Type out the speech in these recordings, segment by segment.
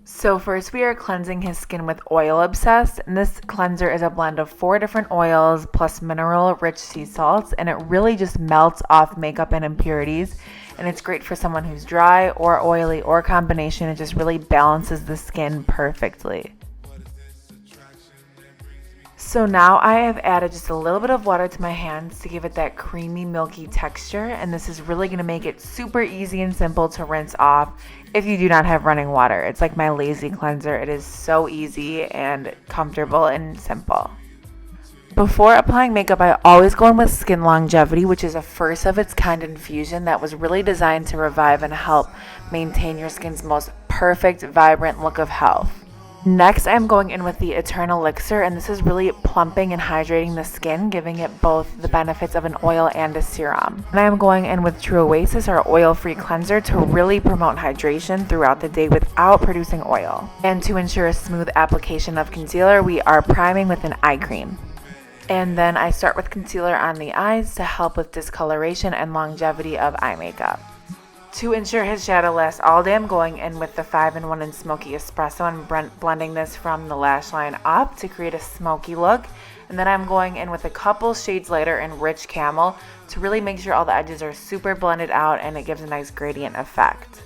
So first we are cleansing his skin with Oil Obsessed, and this cleanser is a blend of 4 different oils plus mineral-rich sea salts, and it really just melts off makeup and impurities, and it's great for someone who's dry or oily or combination. It just really balances the skin perfectly. So now I have added just a little bit of water to my hands to give it that creamy, milky texture, and this is really going to make it super easy and simple to rinse off if you do not have running water. It's like my lazy cleanser. It is so easy and comfortable and simple. Before applying makeup, I always go in with Skin Longevity, which is a first of its kind infusion that was really designed to revive and help maintain your skin's most perfect, vibrant look of health. Next, I'm going in with the Eternal Elixir, and this is really plumping and hydrating the skin, giving it both the benefits of an oil and a serum. And I'm going in with True Oasis, our oil-free cleanser, to really promote hydration throughout the day without producing oil. And to ensure a smooth application of concealer, we are priming with an eye cream. And then I start with concealer on the eyes to help with discoloration and longevity of eye makeup. To ensure his shadow lasts all day, I'm going in with the 5-in-1 and Smoky Espresso and blending this from the lash line up to create a smoky look. And then I'm going in with a couple shades lighter in Rich Camel to really make sure all the edges are super blended out and it gives a nice gradient effect.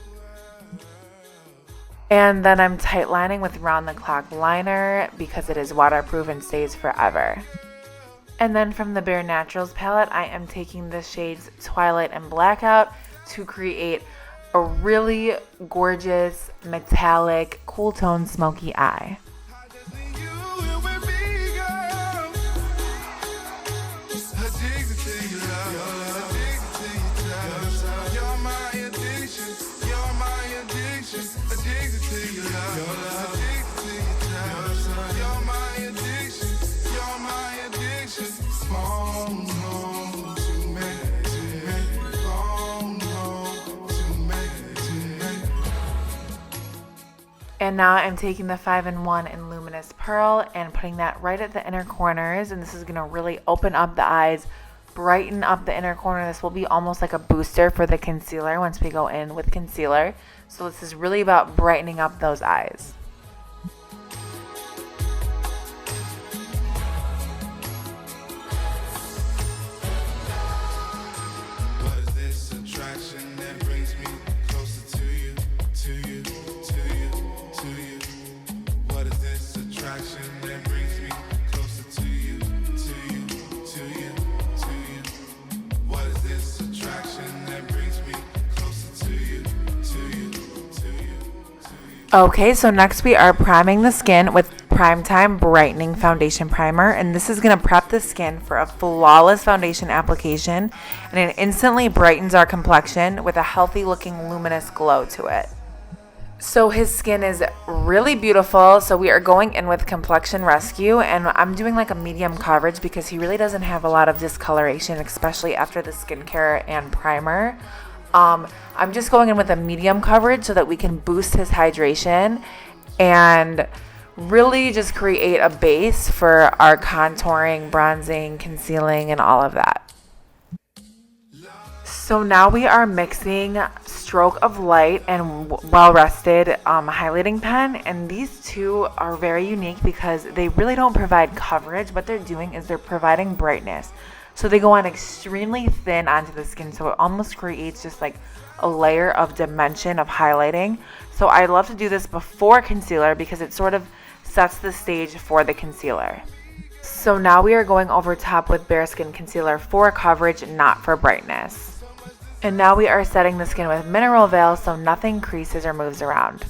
And then I'm tight lining with Round the Clock liner because it is waterproof and stays forever. And then from the bareNinerals palette, I am taking the shades Twilight and Blackout to create a really gorgeous, metallic, cool tone smoky eye. And now I'm taking the 5-in-1 in Luminous Pearl and putting that right at the inner corners, and this is going to really open up the eyes, brighten up the inner corner. This will be almost like a booster for the concealer once we go in with concealer. So this is really about brightening up those eyes. Okay, so next we are priming the skin with Primetime Brightening Foundation Primer, and this is going to prep the skin for a flawless foundation application, and it instantly brightens our complexion with a healthy looking luminous glow to it. So his skin is really beautiful, so we are going in with Complexion Rescue, and I'm doing like a medium coverage because he really doesn't have a lot of discoloration, especially after the skincare and primer. I'm just going in with a medium coverage so that we can boost his hydration and really just create a base for our contouring, bronzing, concealing, and all of that. So now we are mixing Stroke of Light and Well Rested highlighting pen, and these two are very unique because they really don't provide coverage. What they're doing is they're providing brightness. So they go on extremely thin onto the skin, so it almost creates just like a layer of dimension of highlighting. So I love to do this before concealer because it sort of sets the stage for the concealer. So now we are going over top with Bare Skin Concealer for coverage, not for brightness. And now we are setting the skin with Mineral Veil so nothing creases or moves around.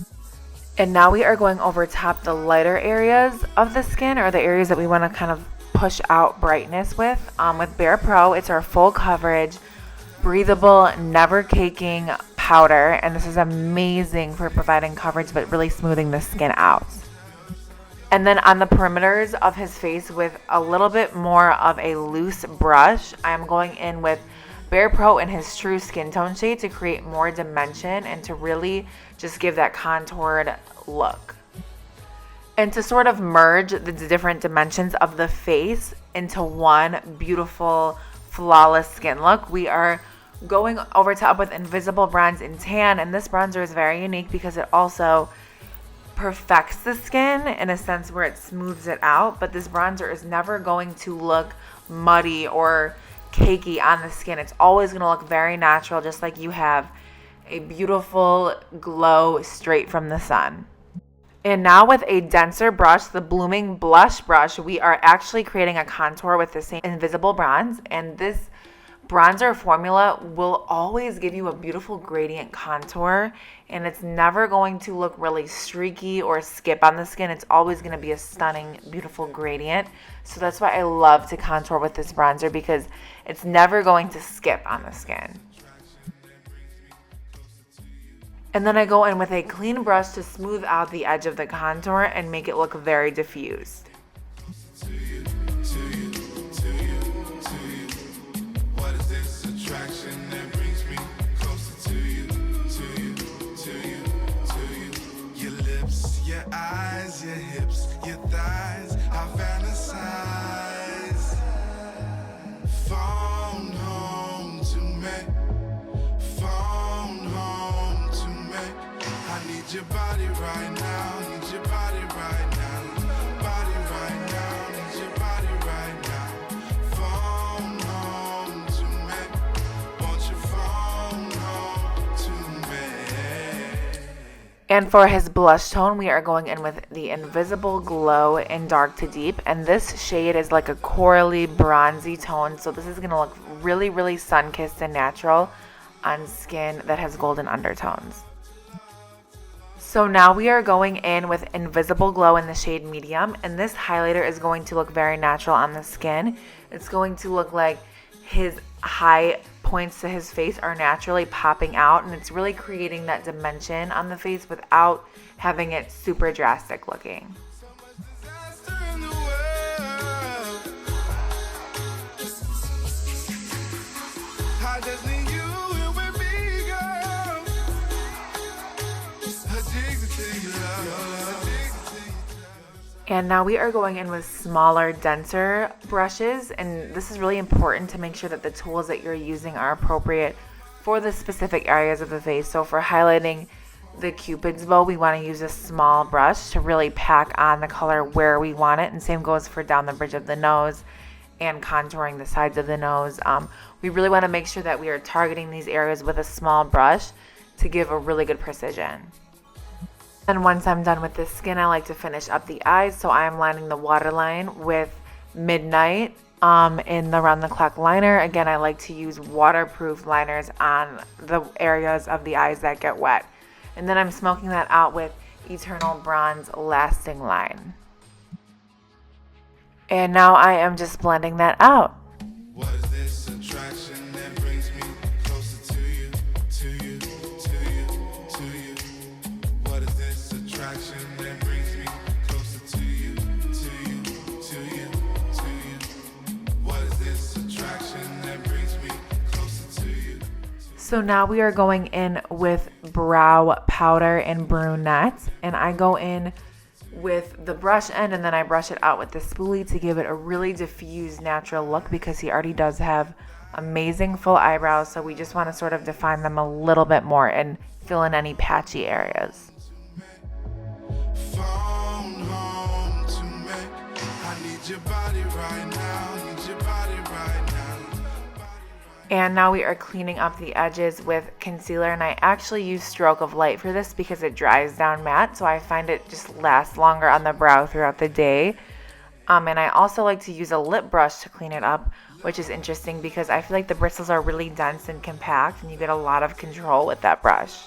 And now we are going over top the lighter areas of the skin, or the areas that we want to kind of push out brightness with Bare Pro. It's our full coverage, breathable, never caking powder, and this is amazing for providing coverage but really smoothing the skin out. And then on the perimeters of his face with a little bit more of a loose brush, I'm going in with Bare Pro in his true skin tone shade to create more dimension and to really just give that contoured look. And to sort of merge the different dimensions of the face into one beautiful, flawless skin look, we are going over top with Invisible Bronze in Tan. And this bronzer is very unique because it also perfects the skin in a sense where it smooths it out, but this bronzer is never going to look muddy or cakey on the skin. It's always going to look very natural, just like you have a beautiful glow straight from the sun. And now with a denser brush, the Blooming Blush Brush, we are actually creating a contour with the same invisible bronze. And this bronzer formula will always give you a beautiful gradient contour, and it's never going to look really streaky or skip on the skin. It's always going to be a stunning, beautiful gradient. So that's why I love to contour with this bronzer, because it's never going to skip on the skin. And then I go in with a clean brush to smooth out the edge of the contour and make it look very diffused. Your eyes, your hips, your thighs, I fantasize. Phone home to me, phone home to me. I need your body right now, need your body right now, body right now, need your body right now. Phone home to me, want your phone home to me. And for his blush tone, we are going in with the Invisible Glow in Dark to Deep. And this shade is like a corally, bronzy tone. So this is going to look really, really sun-kissed and natural on skin that has golden undertones. So now we are going in with Invisible Glow in the shade Medium. And this highlighter is going to look very natural on the skin. It's going to look like his high points to his face are naturally popping out, and it's really creating that dimension on the face without having it super drastic looking. And now we are going in with smaller, denser brushes, and this is really important to make sure that the tools that you're using are appropriate for the specific areas of the face. So for highlighting the Cupid's bow, we want to use a small brush to really pack on the color where we want it, and same goes for down the bridge of the nose and contouring the sides of the nose. We really want to make sure that we are targeting these areas with a small brush to give a really good precision. And once I'm done with the skin, I like to finish up the eyes. So I am lining the waterline with Midnight in the Round the Clock liner. Again, I like to use waterproof liners on the areas of the eyes that get wet. And then I'm smoking that out with Eternal Bronze Lasting Line. And now I am just blending that out. What is this attraction that brings me closer to you, to you, to you, to you? What is this attraction that brings me closer to you, to you, to you, to you? What is this attraction that brings me closer to you? So now we are going in with brow powder and brunette, and I go in with the brush end and then I brush it out with the spoolie to give it a really diffused, natural look, because he already does have amazing full eyebrows, so we just want to sort of define them a little bit more and fill in any patchy areas. Phone home to me. I need your body right now, need your body right now. And now we are cleaning up the edges with concealer, and I actually use Stroke of Light for this because it dries down matte, so I find it just lasts longer on the brow throughout the day. And I also like to use a lip brush to clean it up, which is interesting because I feel like the bristles are really dense and compact, and you get a lot of control with that brush.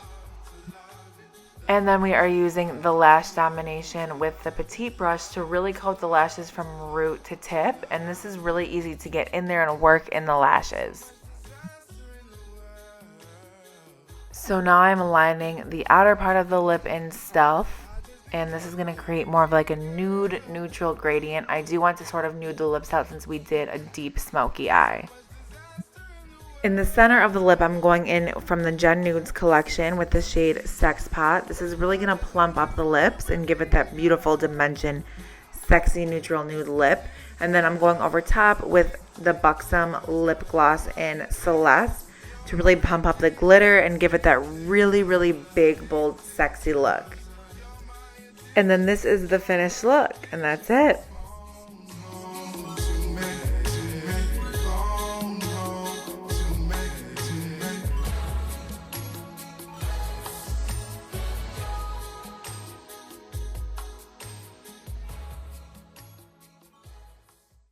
And then we are using the Lash Domination with the Petite brush to really coat the lashes from root to tip, and this is really easy to get in there and work in the lashes. So now I'm lining the outer part of the lip in Stealth, and this is going to create more of like a nude neutral gradient. I do want to sort of nude the lips out since we did a deep smoky eye. In the center of the lip, I'm going in from the Gen Nudes collection with the shade Sex Pot. This is really going to plump up the lips and give it that beautiful dimension, sexy neutral nude lip. And then I'm going over top with the BUXOM lip gloss in Celeste to really pump up the glitter and give it that really, really big, bold, sexy look. And then this is the finished look, and that's it.